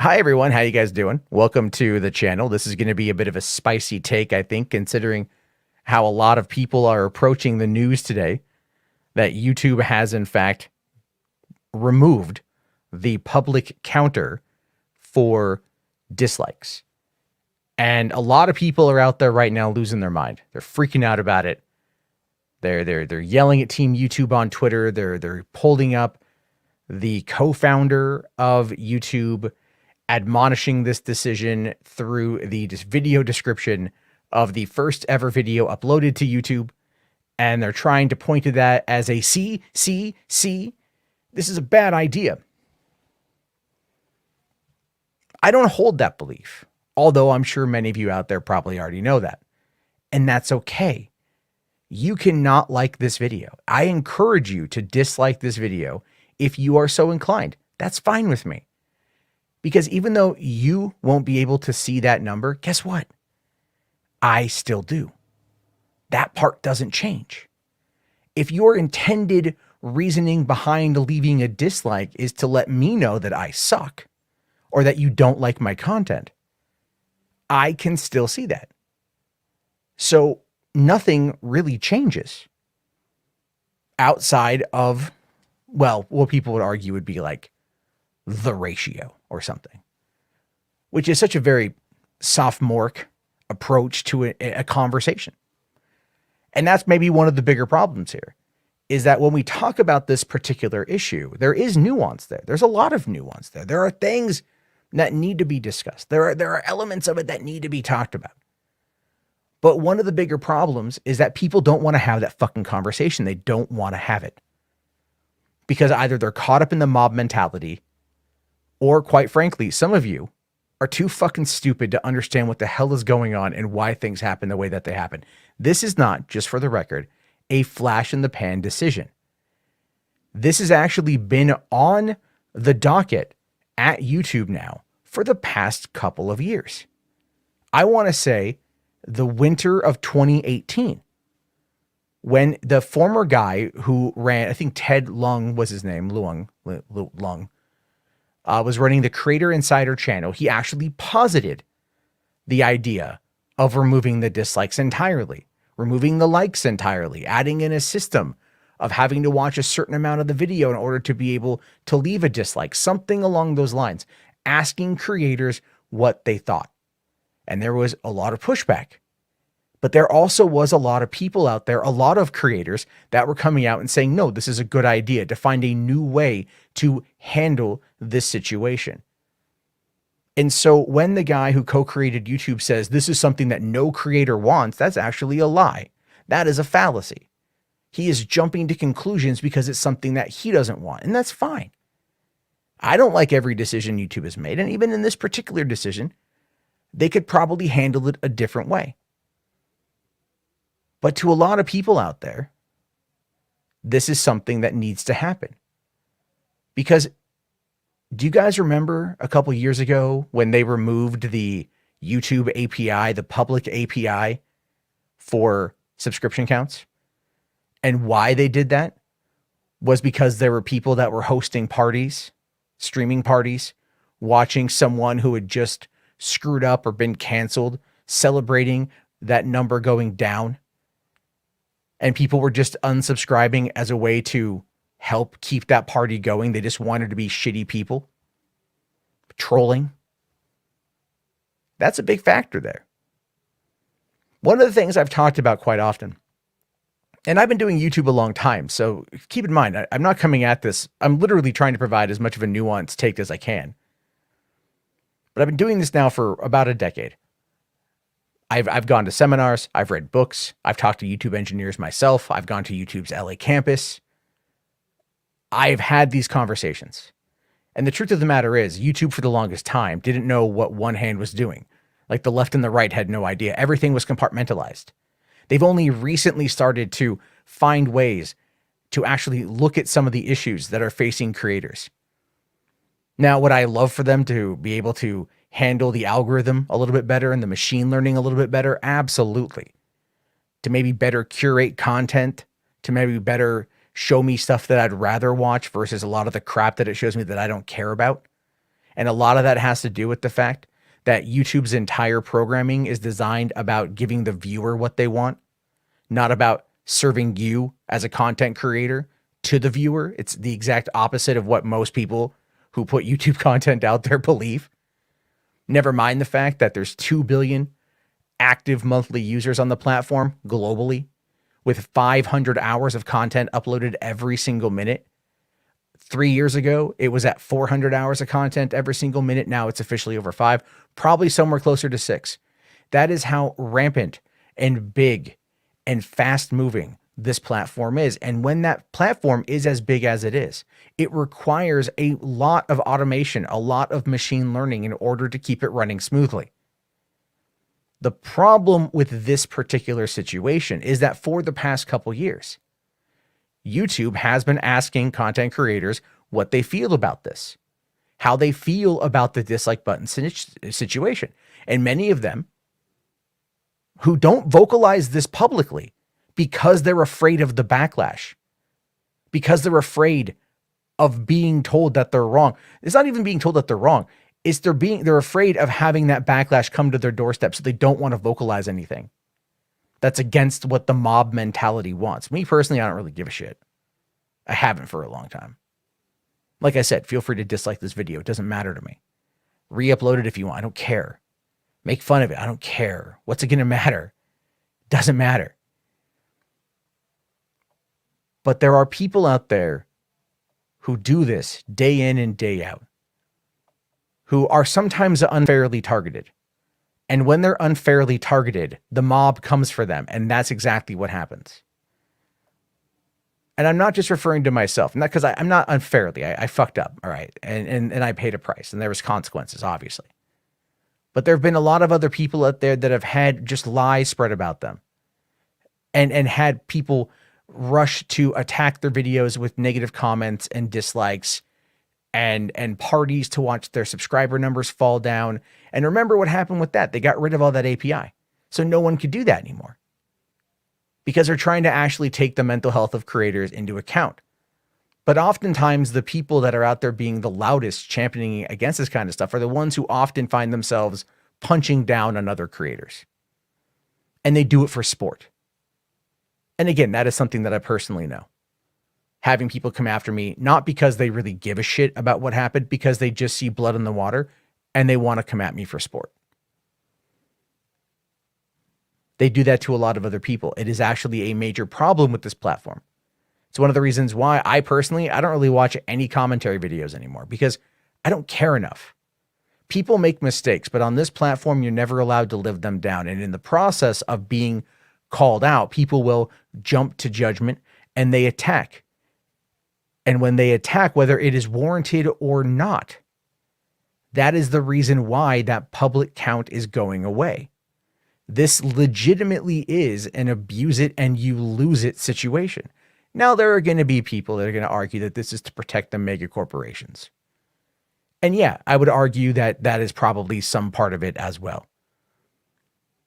Hi everyone, how you guys doing? Welcome to the channel. This is going to be a bit of a spicy take, I think, considering how a lot of people are approaching the news today that YouTube has in fact removed the public counter for dislikes. And a lot of people are out there right now losing their mind. They're freaking out about it. They're yelling at Team YouTube on Twitter. They're pulling up the co-founder of YouTube, admonishing this decision through the video description of the first ever video uploaded to YouTube. And they're trying to point to that as a see, this is a bad idea. I don't hold that belief, although I'm sure many of you out there probably already know that. And that's okay. You cannot like this video. I encourage you to dislike this video if you are so inclined. That's fine with me. Because even though you won't be able to see that number, guess what? I still do. That part doesn't change. If your intended reasoning behind leaving a dislike is to let me know that I suck or that you don't like my content, I can still see that. So nothing really changes outside of, well, what people would argue would be like the ratio or something, which is such a very sophomoric approach to a conversation. And that's maybe one of the bigger problems here, is that when we talk about this particular issue, there is nuance there. There's a lot of nuance there. There are things that need to be discussed. There are elements of it that need to be talked about. But one of the bigger problems is that people don't want to have that fucking conversation. They don't want to have it because either they're caught up in the mob mentality, or quite frankly, some of you are too fucking stupid to understand what the hell is going on and why things happen the way that they happen. This is not, just for the record, a flash in the pan decision. This has actually been on the docket at YouTube now for the past couple of years. I want to say the winter of 2018, when the former guy who ran, I think Ted Lung was his name, Lung, was running the Creator Insider channel. He actually posited the idea of removing the dislikes entirely, removing the likes entirely, adding in a system of having to watch a certain amount of the video in order to be able to leave a dislike, something along those lines, asking creators what they thought. And there was a lot of pushback. But there also was a lot of people out there, a lot of creators that were coming out and saying, no, this is a good idea, to find a new way to handle this situation. And so when the guy who co-created YouTube says this is something that no creator wants, that's actually a lie. That is a fallacy. He is jumping to conclusions because it's something that he doesn't want, and that's fine. I don't like every decision YouTube has made, and even in this particular decision, they could probably handle it a different way. But to a lot of people out there, this is something that needs to happen. Because do you guys remember a couple years ago when they removed the YouTube API, the public API for subscription counts? And why they did that was because there were people that were hosting parties, streaming parties, watching someone who had just screwed up or been canceled, celebrating that number going down. And people were just unsubscribing as a way to help keep that party going. They just wanted to be shitty people. Trolling. That's a big factor there. One of the things I've talked about quite often, and I've been doing YouTube a long time, so keep in mind, I'm not coming at this. I'm literally trying to provide as much of a nuanced take as I can. But I've been doing this now for about a decade. I've gone to seminars, I've read books, I've talked to YouTube engineers myself, I've gone to YouTube's LA campus. I've had these conversations. And the truth of the matter is, YouTube for the longest time didn't know what one hand was doing. Like the left and the right had no idea. Everything was compartmentalized. They've only recently started to find ways to actually look at some of the issues that are facing creators. Now, would I love for them to be able to handle the algorithm a little bit better and the machine learning a little bit better? Absolutely. To maybe better curate content, to maybe better show me stuff that I'd rather watch versus a lot of the crap that it shows me that I don't care about. And a lot of that has to do with the fact that YouTube's entire programming is designed about giving the viewer what they want, not about serving you as a content creator to the viewer. It's the exact opposite of what most people who put YouTube content out there believe. Never mind the fact that there's 2 billion active monthly users on the platform globally, with 500 hours of content uploaded every single minute. 3 years ago, it was at 400 hours of content every single minute. Now it's officially over 5, probably somewhere closer to 6. That is how rampant and big and fast moving this platform is. And when that platform is as big as it is, it requires a lot of automation, a lot of machine learning in order to keep it running smoothly. The problem with this particular situation is that for the past couple years, YouTube has been asking content creators what they feel about this, how they feel about the dislike button situation. And many of them who don't vocalize this publicly because they're afraid of the backlash, because they're afraid of being told that they're wrong. It's not even being told that they're wrong. It's they're afraid of having that backlash come to their doorstep, so they don't want to vocalize anything that's against what the mob mentality wants. Me personally, I don't really give a shit. I haven't for a long time. Like I said, feel free to dislike this video. It doesn't matter to me. Re-upload it if you want. I don't care. Make fun of it. I don't care. What's it going to matter? Doesn't matter. But there are people out there who do this day in and day out, who are sometimes unfairly targeted. And when they're unfairly targeted, the mob comes for them. And that's exactly what happens. And I'm not just referring to myself, not because I'm not unfairly. I fucked up, all right, and I paid a price, and there was consequences, obviously. But there have been a lot of other people out there that have had just lies spread about them, and had people rush to attack their videos with negative comments and dislikes, and parties to watch their subscriber numbers fall down. And remember what happened with that? They got rid of all that API, so no one could do that anymore, because they're trying to actually take the mental health of creators into account. But oftentimes the people that are out there being the loudest championing against this kind of stuff are the ones who often find themselves punching down on other creators. And they do it for sport. And again, that is something that I personally know. Having people come after me, not because they really give a shit about what happened, because they just see blood in the water and they want to come at me for sport. They do that to a lot of other people. It is actually a major problem with this platform. It's one of the reasons why I personally, I don't really watch any commentary videos anymore, because I don't care enough. People make mistakes, but on this platform, you're never allowed to live them down. And in the process of being called out, people will jump to judgment and they attack. And when they attack, whether it is warranted or not, that is the reason why that public count is going away. This legitimately is an abuse it and you lose it situation. Now, there are going to be people that are going to argue that this is to protect the mega corporations. And yeah, I would argue that that is probably some part of it as well.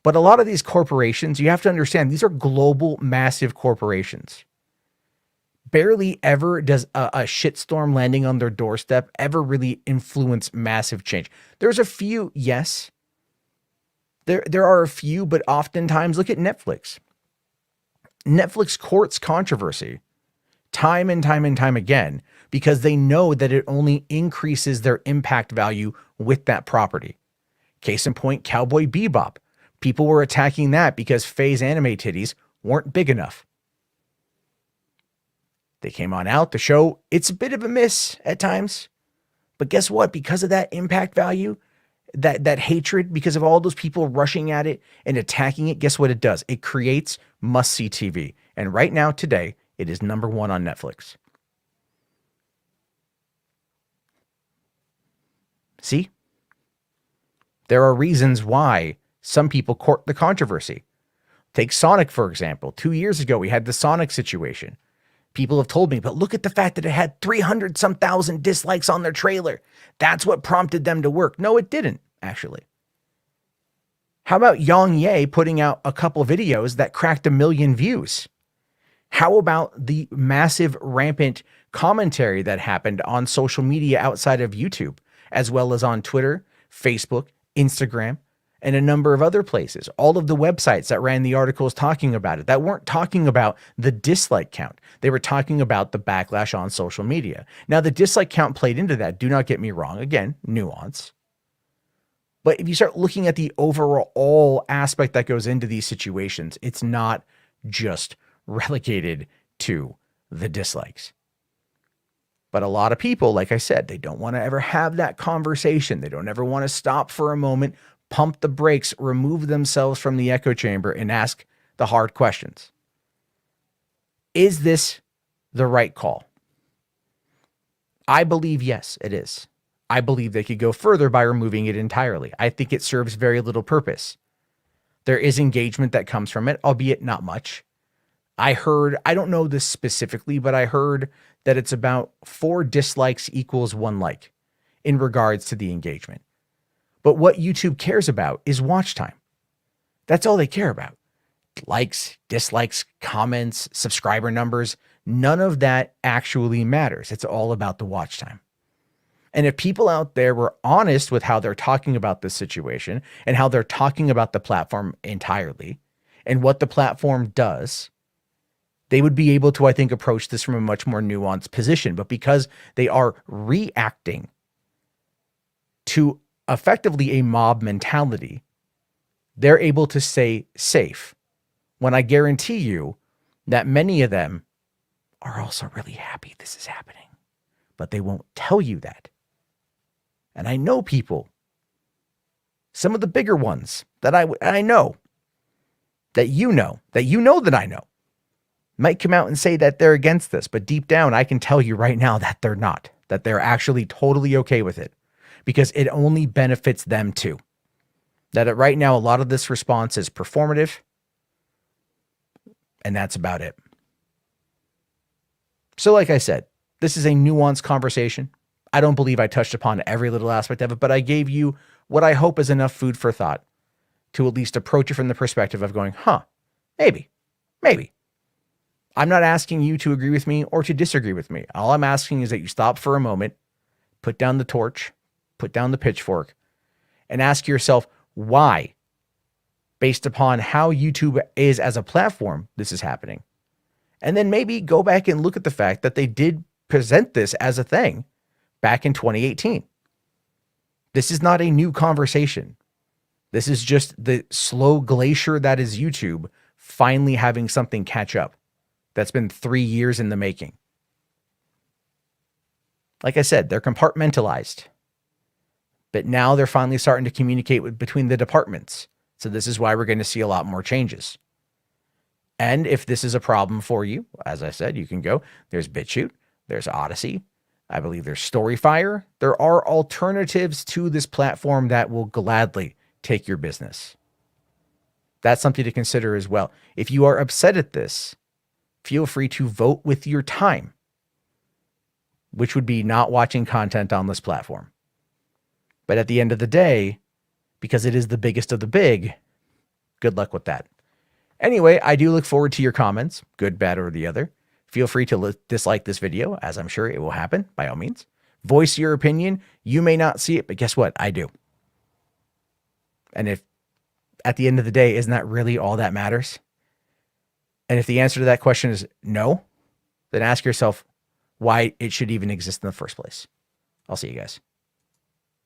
But a lot of these corporations, you have to understand, these are global, massive corporations. Barely ever does a shitstorm landing on their doorstep ever really influence massive change. There's a few, yes. There are a few, but oftentimes, look at Netflix. Netflix courts controversy time and time and time again because they know that it only increases their impact value with that property. Case in point, Cowboy Bebop. People were attacking that because Faye's anime titties weren't big enough. They came on out. The show, it's a bit of a miss at times. But guess what? Because of that impact value, that hatred, because of all those people rushing at it and attacking it, guess what it does? It creates must-see TV. And right now, today, it is #1 on Netflix. See? There are reasons why some people court the controversy. Take Sonic, for example. 2 years ago, we had the Sonic situation. People have told me, but look at the fact that it had 300-some thousand dislikes on their trailer. That's what prompted them to work. No, it didn't, actually. How about Yang Ye putting out a couple videos that cracked 1 million views? How about the massive, rampant commentary that happened on social media outside of YouTube as well as on Twitter, Facebook, Instagram, and a number of other places. All of the websites that ran the articles talking about it, that weren't talking about the dislike count. They were talking about the backlash on social media. Now, the dislike count played into that. Do not get me wrong. Again, nuance. But if you start looking at the overall aspect that goes into these situations, it's not just relegated to the dislikes. But a lot of people, like I said, they don't want to ever have that conversation. They don't ever want to stop for a moment, pump the brakes, remove themselves from the echo chamber, and ask the hard questions. Is this the right call? I believe yes, it is. I believe they could go further by removing it entirely. I think it serves very little purpose. There is engagement that comes from it, albeit not much. I don't know this specifically, but I heard that it's about 4 dislikes equals 1 like in regards to the engagement. But what YouTube cares about is watch time. That's all they care about. Likes, dislikes, comments, subscriber numbers, none of that actually matters. It's all about the watch time. And if people out there were honest with how they're talking about this situation and how they're talking about the platform entirely and what the platform does, they would be able to, I think, approach this from a much more nuanced position. But because they are reacting to effectively a mob mentality, they're able to stay safe. When I guarantee you that many of them are also really happy this is happening, but they won't tell you that. And I know people, some of the bigger ones that I know, that I know, might come out and say that they're against this, but deep down, I can tell you right now that they're not, that they're actually totally okay with it because it only benefits them too. That right now, a lot of this response is performative, and that's about it. So like I said, this is a nuanced conversation. I don't believe I touched upon every little aspect of it, but I gave you what I hope is enough food for thought to at least approach it from the perspective of going, maybe. I'm not asking you to agree with me or to disagree with me. All I'm asking is that you stop for a moment, put down the torch, put down the pitchfork, and ask yourself why, based upon how YouTube is as a platform, this is happening. And then maybe go back and look at the fact that they did present this as a thing back in 2018. This is not a new conversation. This is just the slow glacier that is YouTube finally having something catch up. That's been 3 years in the making. Like I said, they're compartmentalized. But now they're finally starting to communicate between the departments. So this is why we're going to see a lot more changes. And if this is a problem for you, as I said, you can go. There's BitChute. There's Odyssey. I believe there's Storyfire. There are alternatives to this platform that will gladly take your business. That's something to consider as well. If you are upset at this, feel free to vote with your time, which would be not watching content on this platform. But at the end of the day, because it is the biggest of the big, good luck with that. Anyway, I do look forward to your comments, good, bad, or the other. Feel free to dislike this video, as I'm sure it will happen, by all means. Voice your opinion. You may not see it, but guess what? I do. And if at the end of the day, isn't that really all that matters? And if the answer to that question is no, then ask yourself why it should even exist in the first place. I'll see you guys.